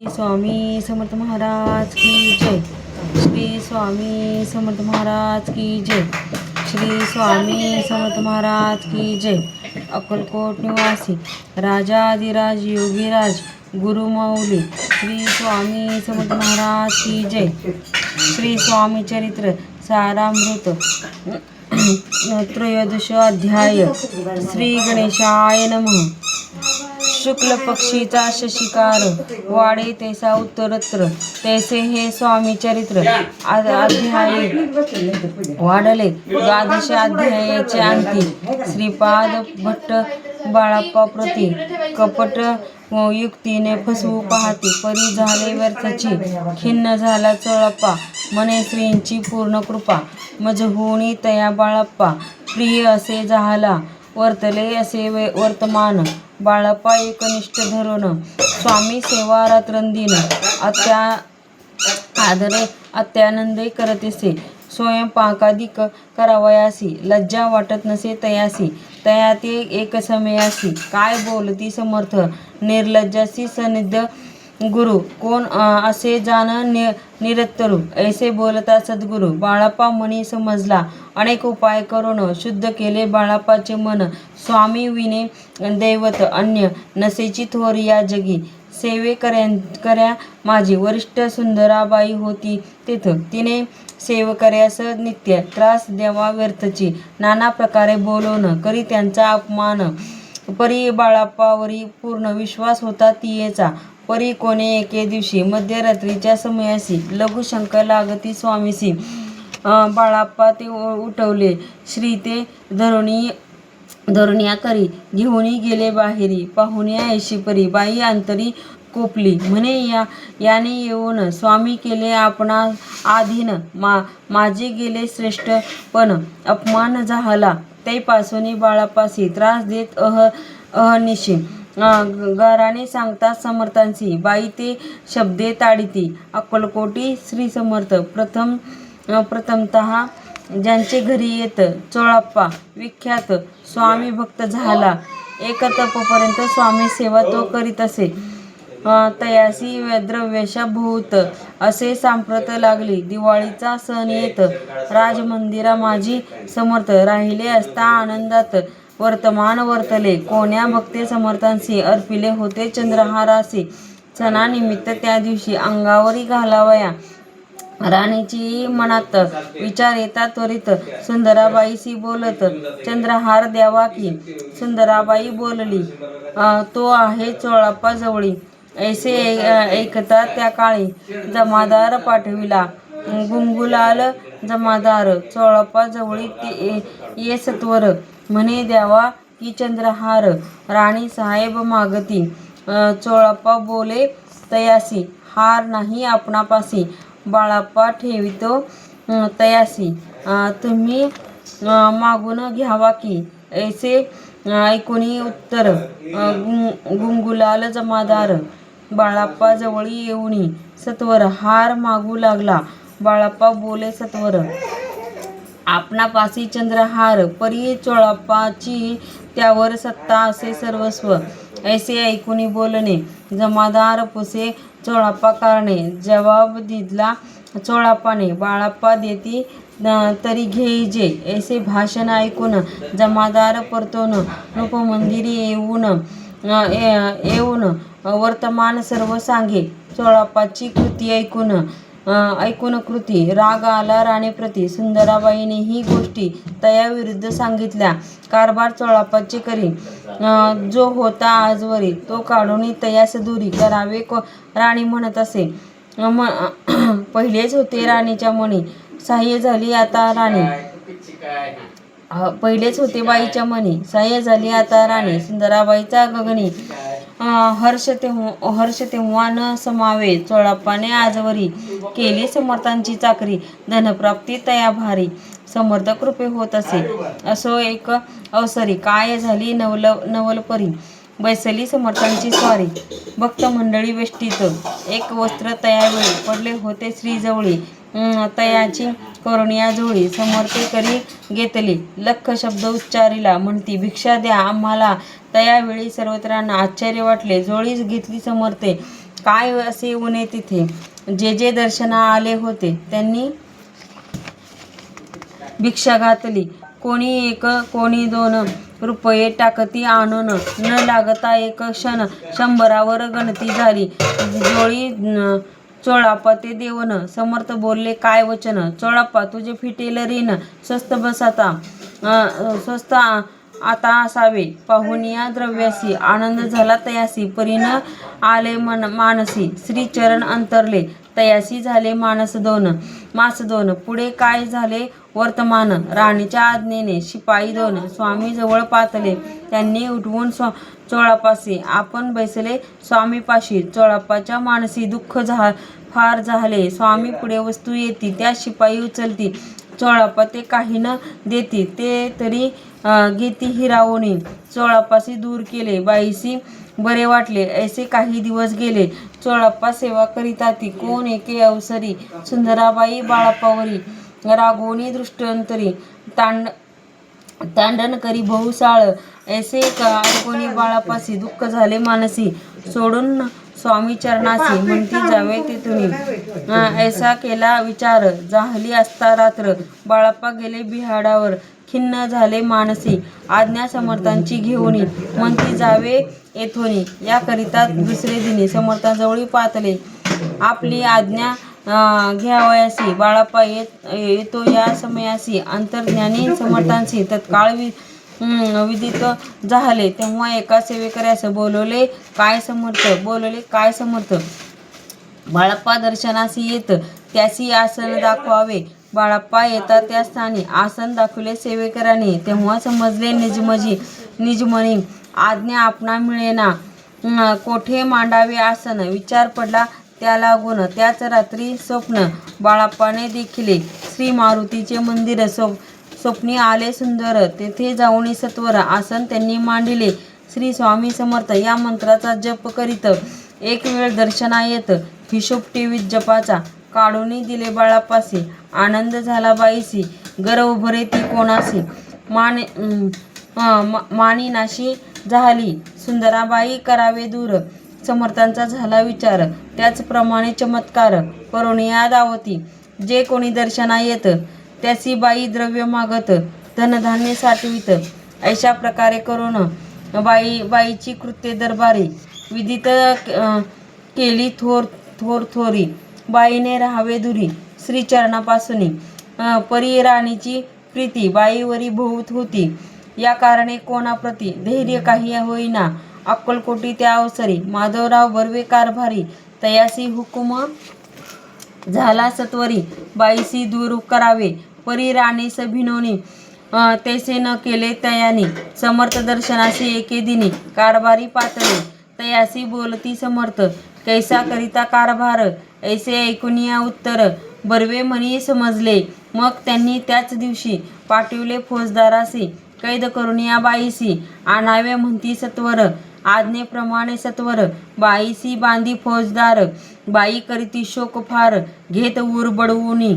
स्वामी समर्थ महाराज की जय. श्री स्वामी समर्थ महाराज की जय. श्री स्वामी समर्थ महाराज की जय. अक्कलकोट निवासी राजाधिराज योगीराज गुरुमाऊली श्री स्वामी समर्थ महाराज की जय. श्री स्वामी चरित्र सारामृत त्रयोदश अध्याय. श्री गणेशाय नमः. शुक्ल पक्षीचा शशिकार वाढे तैसा उत्तरत्र तैसे हे स्वामी चरित्र अध्याय वाढले. द्वादश अध्यायाचे अंती. श्रीपाद भट्ट बाळाप्पा प्रति कपट युक्तीने फसवू पाहते परी झाले व्यर्थची. खिन्न झाला चोळाप्पा म्हणे श्रींची पूर्ण कृपा. मज होणी तया बाळाप्पा प्रिय असे झाला वर्तले असे वर्तमान. बाळाप्पा एकनिष्ठ धरून स्वामी सेवा रात्रंदिन आदरे अत्यानंदे करतेसे. स्वयंपाकादिक करावयासी लज्जा वाटत नसे तयासी. तया ते एकसमयासी काय बोलती समर्थ निर्लज्जासी सनिध गुरु. कोण असे जाण निरत्तरू ऐसे बोलता सद्गुरु. बाळाप्पा मनी समजला अनेक उपाय करून शुद्ध केले बाळाप्पाचे मन. स्वामी विने दैवत अन्य नसेची थोर या जगी. सेवे कर्या माझी वरिष्ठ सुंदराबाई होती तेथ. तिने सेवकर्यास नित्य त्रास द्यावा व्यर्थची. नाना प्रकारे बोलवून करी त्यांचा अपमान. परी बाळाप्पावरी पूर्ण विश्वास होता तियेचा. परी कोणे एके दिवशी मध्यरात्रीच्या समयासी लघुशंक लागती स्वामीसी. बाळाप्पा ते उठवले. श्री ते धरुण्या करी घेऊनी गेले बाहेरी. पाहुण्या ऐशी परी बाई अंतरी कोपली म्हणे याने येऊन स्वामी केले आपणा आधीन. माझे गेले श्रेष्ठ पण अपमान झाला तैपासून बाळाप्पासी त्रास देत अहनिशी. गाराने सांगतात समर्थांसी बाई ते शब्दे ताडिती. अक्कलकोटी श्री समर्थ प्रथमतः ज्यांचे घरी येत चोळाप्पा विख्यात स्वामी भक्त झाला. एक तपपर्यंत स्वामी सेवा तो करीत असे. तयासी द्रव्यशा भूत असे सांप्रत लागली. दिवाळीचा सण येत राजमंदिरा माझी समर्थ राहिले असता आनंदात वर्तमान वर्तले. कोण्या भक्ते समर्थांसी अर्पिले होते चंद्रहारासी. सणानिमित्त त्या दिवशी अंगावरी घालावया राणीची मनात विचार येता त्वरित सुंदराबाईशी बोलत चंद्रहार द्यावा की. सुंदराबाई बोलली तो आहे चोळाप्पा जवळी. ऐसे ऐकता त्या काळी जमादार पाठविला. गुंगुलाल जमादार चोळाप्पा जवळी ये सत्वर म्हणे द्यावा की चंद्रहार. राणी साहेब मागती. चोळाप्पा बोले तयासी हार नाही आपणापासी. बाळाप्पा ठेवितो तयासी तुम्ही मागून घ्यावा की. ऐसे ऐकुनी उत्तर गुंगुलाल जमादार बाळाप्पा जवळी येऊनी सत्वर हार मागू लागला. बाळाप्पा बोले सत्वर आपणापासी चंद्रहार. परी चोळाप्पाची त्यावर सत्ता असे सर्वस्व. ऐसे ऐकुनी बोलणे जमादार पुसे चोळाप्पा कारणे. जवाब दिला चोळाप्पाने बाळाप्पा देती तरी घेईजे. ऐसे भाषण ऐकून जमादार परतून नृपमंदिरी येऊन वर्तमान सर्व सांगे. चोळाप्पाची कृती ऐकून कृती राग आला राणीप्रती. सुंदराबाईने ही गोष्टी तया विरुद्ध सांगितल्या. कारभार चोळाप्पाचे करी जो होता आजवरी तो काढून तयास दूरी करावे राणी म्हणत असे. पहिलेच होते राणीच्या मनी सहाय्य झाली आता राणी. पहिलेच होते बाईच्या मनी सहाय्य झाली आता राणी. सुंदराबाईचा गगनी हर्ष तेव्हा न समावे. चोळाप्पाने आजवरी केली समर्थांची चाकरी. धनप्राप्ती तया भारी. समर्थ कृपे होत असे. असो एक अवसरी काय झाली नवलपरी. बैसली समर्थांची स्वारी. भक्त मंडळी वेष्टीत एक वस्त्र तयावेळी पडले होते श्रीजवळी. तयाची करुणिया जोळी. समर्थे करी घेतली लख शब्द उच्चारिला म्हणती भिक्षा द्या आम्हाला. तयावेळी सर्वत्रांना आश्चर्य वाटले. जोळी घेतली समर्थे काय असे उने तिथे. जे जे दर्शना आले होते त्यांनी भिक्षा घातली. कोणी 1 कोणी 2 रुपये टाकती आणून न लागता एक क्षण 100वर गणती झाली. जोळी चोळाप्पा ते देवण. समर्थ बोलले काय वचन. चोळाप्पा तुझे फिटेल ऋण स्वस्त बस आता. स्वस्त आता असावे. पाहुनिया द्रव्यासी आनंद झाला तयासी. परीन आले मानसी श्री चरण अंतरले. तयासी झाले मास 2. पुढे काय झाले वर्तमान. राणीच्या आज्ञेने शिपाई 2 स्वामी जवळ पातले. त्यांनी उठवून चोळाप्पासी आपण बैसले स्वामीपाशी. चोळाप्पाच्या मानसी दुःख फार झाले. स्वामी पुढे वस्तू येती त्या शिपाई उचलती. चोळाप्पा ते काही न देती ते तरी घेती हिरावून. चोळाप्पासी दूर केले बाईसी बरे वाटले. ऐसे काही दिवस गेले. चोळाप्पा सेवा करीताती. कोण एके अवसरी सुंदराबाई बाळाप्पावरी रागवून दृष्टांतरी तांडण करी बहुसाळ. ऐसे कोणी बाळाप्पासी दुःख झाले मानसी. सोडून स्वामी चरणासी म्हणती जावे तेथून. ऐसा केला विचार झाली असता रात्र. बाळाप्पा गेले बिहाडावर खिन्न झाले मानसी. आज्ञा समर्थांची घेऊनी म्हणती जावे येथून. याकरिता दुसरे दिनी समर्थांजवळी पातले. आपली आज्ञा घ्यावयासी. बाळाप्पा येतो या समयासी. अंतर्ज्ञानी समर्थांशी तत्काळ विदित झाले. तेव्हा एका सेवेकऱ्यास बोलवले काय समर्थ. बाळाप्पा दर्शनासी येत त्यासी आसन दाखवावे. बाळाप्पा येतात त्या स्थानी आसन दाखवले सेवेकरांनी. तेव्हा समजले निजमनी आज्ञा आपणा मिळेना. कोठे मांडावे आसन विचार पडला त्या लागून. त्याच रात्री स्वप्न बाळाप्पाने देखिले. श्री मारुतीचे मंदिर स्वप्नी आले सुंदर. तेथे जाऊन सत्वर आसन त्यांनी मांडिले. श्री स्वामी समर्थ या मंत्राचा जप करीत. एक वेळ दर्शना येत हिशोब टीवीत जपाचा. काढून दिले बाळाप्पासी. आनंद झाला बाईसी. गर्व भरे ती कोणासी. मानिनाशी झाली सुंदराबाई करावे दूर. समर्थांचा झाला विचार त्याचप्रमाणे चमत्कार करुणिया दावती. जे कोणी दर्शना येत त्यासी बाई द्रव्य मागत धनधान्य साठवित. अशा प्रकारे करून बाईची कृत्ये दरबारी विदित केली थोरी. बाईने राहावे दुरी श्रीचरणापासून. परी राणीची प्रीती बाईवरी बहुत होती. या कारणे कोणाप्रती धैर्य काही होईना. अक्कलकोटी त्या अवसरी माधवराव बर्वे कारभारी. तयासी हुकुम झाला सत्वरी बाईसी दूर करावे. परी राणीस भिनोनी तैसे न केले तयानी. समर्थ दर्शनासी एके दिनी कारभारी पातळे. तयासी बोलती समर्थ कैसा करिता कारभार. ऐसे ऐकुनिया उत्तर बर्वे म्हणी समजले. मग त्यांनी त्याच दिवशी पाठविले फौजदारासी. कैद करुनिया बाईसी आणावे म्हणती सत्वर. आज्ञेप्रमाणे सत्वर बाईसी बांधी फौजदार. बाई करीती शोक फार घेत उर बडवूनी.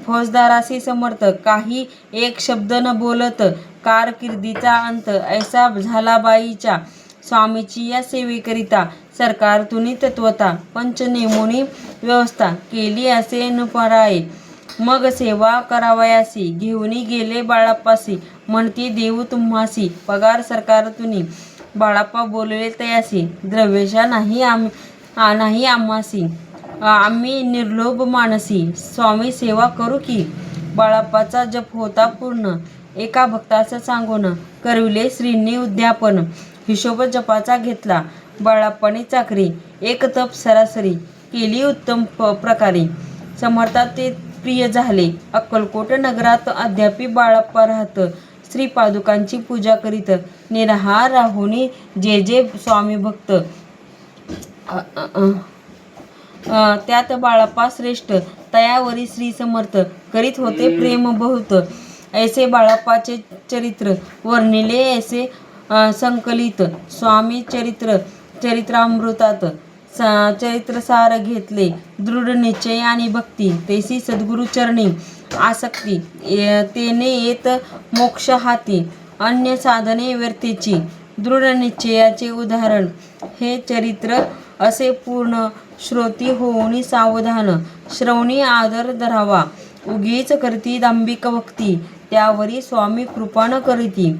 फौजदारासी समर्थ काही एक शब्द न बोलत. कारकिर्दीचा अंत ऐसा झाला बाईच्या. स्वामीची या सेवेकरिता सरकारतुनी तत्वता पंच नेमूनी व्यवस्था केली असे न पराये. मग सेवा करावयासी घेऊनी गेले बाळाप्पासी. म्हणती देऊ तुम्हासी पगार सरकारतुनी. बाळाप्पा बोलले तयासी द्रव्यशा नाही आम्हासी. आम्ही निर्लोभ मानसी. स्वामी सेवा करू की. बाळाप्पाचा जप होता पूर्ण. एका भक्तास सांगून करविले श्रींनी उद्यापन. हिशोब जपाचा घेतला बाळाप्पाने चाकरी. एक तप सरासरी केली उत्तम प्रकारे. समर्थात ते प्रिय झाले. अक्कलकोट नगरात अद्यापी बाळाप्पा राहत. श्रीपादुकांची पूजा करीत निराहार राहुनी जे जे स्वामी भक्त. त्यात बाळाप्पा श्रेष्ठ. तयावरी श्री समर्थ करीत होते प्रेम बहुत. ऐसे बाळाप्पाचे चरित्र वर्णिले ऐसे संकलित स्वामी चरित्रामृतात. चरित्रसार घेतले दृढ निश्चय आणि भक्ती. तैसी सद्गुरु चरणी आसक्ती. तेने येत मोक्ष हाती. अन्य साधने व्यर्थेची. दृढ निश्चयाचे उदाहरण हे चरित्र असे पूर्ण श्रोती होऊन सावधान श्रवणी आदर धरावा. उगीच करती दांभिक भक्ती त्यावरी स्वामी कृपा न करीती.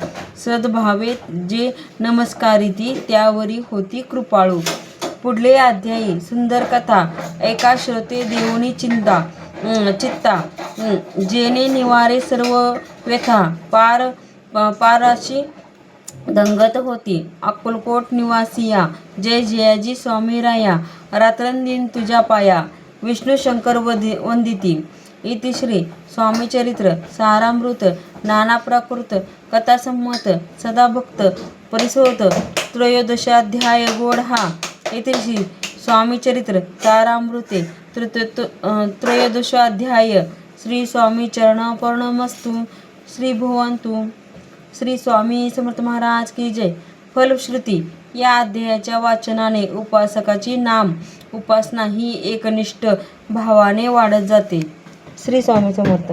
सद्भावे जे नमस्कारिती त्यावरी होती कृपाळू. पुढले अध्यायी सुंदर कथा एका श्रोते देऊनी चित्ता जेणे निवारे सर्व व्यथा पाराशी दंगत होती. अक्कलकोट निवासिया जय जयाजी स्वामी राया रात्रंदिन तुझ्या पाया विष्णू शंकर वंदिती. इति श्री स्वामीचरित्र सारामृत नाना प्राकृत कथासंमत सदाभक्त परिसोत त्रयोदशाध्याय गोड हा. इति श्री स्वामीचरित्र सारामृते त्रयोदशाध्याय. श्री स्वामी चरणार्पणमस्तु. श्री भुवंतु श्री स्वामी समर्थ महाराज की जय. फलश्रुती या अध्यायाच्या वाचनाने उपासकाची नाम उपासना ही एकनिष्ठ भावाने वाढत जाते. श्री स्वामी समर्थ.